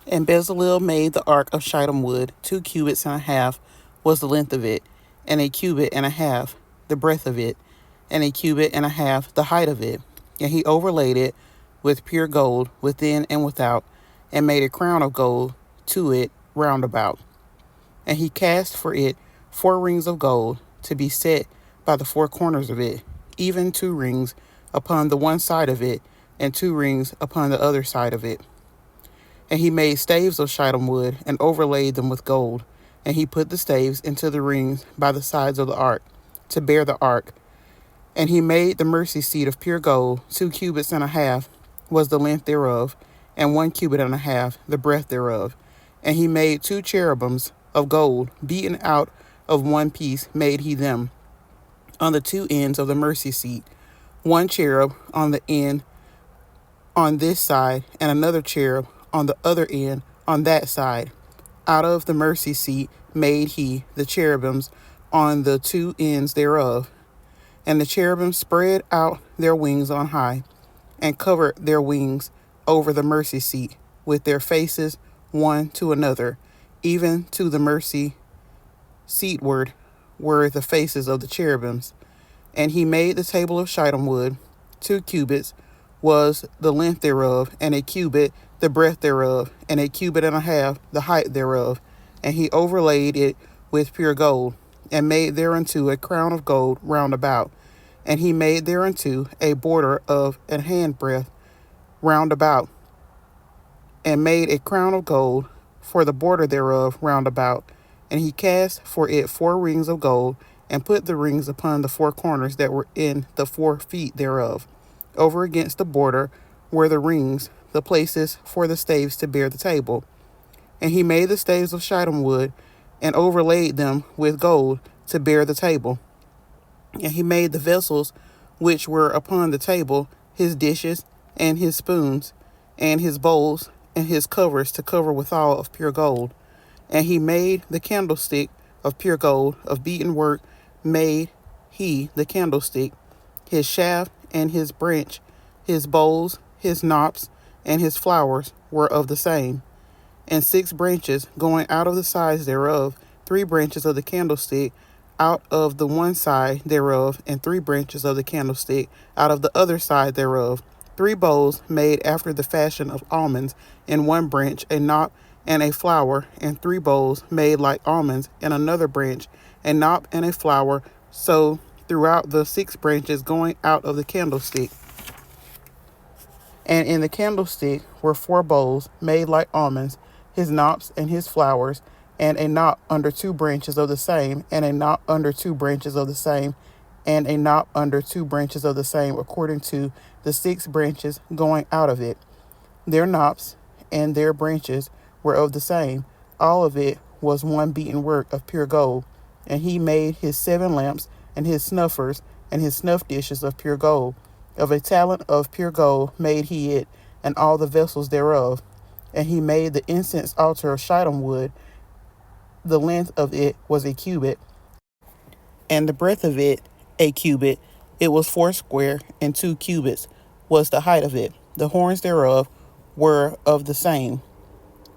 And Bezalel made the ark of shittim wood. 2 cubits and a half was the length of it, and 1.5 cubits the breadth of it, and 1.5 cubits the height of it. And he overlaid it with pure gold within and without, and made a crown of gold to it round about. And he cast for it 4 rings of gold to be set by the 4 corners of it, even 2 rings upon the one side of it, and 2 rings upon the other side of it. And he made staves of shittim wood, and overlaid them with gold. And he put the staves into the rings by the sides of the ark, to bear the ark. And he made the mercy seat of pure gold. 2 cubits and a half was the length thereof, and 1 cubit and a half the breadth thereof. And he made 2 cherubims of gold, beaten out of one piece made he them, on the 2 ends of the mercy seat, 1 cherub on the end on this side, and another cherub on the other end on that side. Out of the mercy seat made he the cherubims on the 2 ends thereof. And the cherubim spread out their wings on high, and covered their wings over the mercy seat, with their faces one to another, even to the mercy seatward were the faces of the cherubims. And he made the table of shittim wood. 2 cubits was the length thereof, and 1 cubit the breadth thereof, and 1.5 cubits the height thereof. And he overlaid it with pure gold, and made thereunto a crown of gold round about. And he made thereunto a border of an handbreadth round about, and made a crown of gold for the border thereof round about. And he cast for it 4 rings of gold, and put the rings upon the 4 corners that were in the 4 feet thereof. Over against the border were the rings, the places for the staves to bear the table. And he made the staves of shittim wood, and overlaid them with gold to bear the table. And he made the vessels which were upon the table, his dishes, and his spoons, and his bowls, and his covers to cover withal of pure gold. And he made the candlestick of pure gold, of beaten work made he the candlestick, his shaft and his branch, his bowls, his knops, and his flowers were of the same. And 6 branches going out of the sides thereof, 3 branches of the candlestick out of the one side thereof, and 3 branches of the candlestick out of the other side thereof. 3 bowls made after the fashion of almonds, in one branch a knot and a flower, and 3 bowls made like almonds, in another branch a knot and a flower, so throughout the 6 branches going out of the candlestick. And in the candlestick were 4 bowls made like almonds, his knops and his flowers, and a knot under 2 branches of the same, and a knot under 2 branches of the same, and a knot under 2 branches of the same, according to the 6 branches going out of it. Their knops and their branches were of the same. All of it was one beaten work of pure gold. And he made his 7 lamps, and his snuffers, and his snuff dishes of pure gold. Of a talent of pure gold made he it, and all the vessels thereof. And he made the incense altar of shittim wood. The length of it was 1 cubit, and the breadth of it 1 cubit. It was foursquare, and 2 cubits was the height of it. The horns thereof were of the same.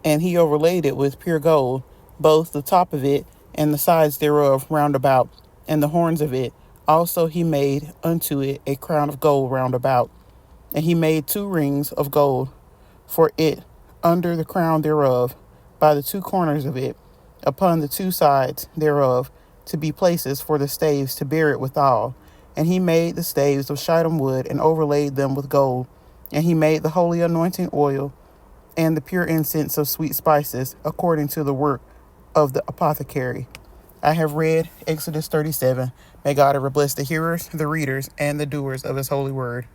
And he overlaid it with pure gold, both the top of it and the sides thereof round about, and the horns of it. Also he made unto it a crown of gold round about. And he made 2 rings of gold for it under the crown thereof, by the 2 corners of it, upon the 2 sides thereof, to be places for the staves to bear it withal. And he made the staves of shittim wood, and overlaid them with gold. And he made the holy anointing oil, and the pure incense of sweet spices, according to the work of the apothecary. I have read Exodus 37. May God ever bless the hearers, the readers, and the doers of his holy word.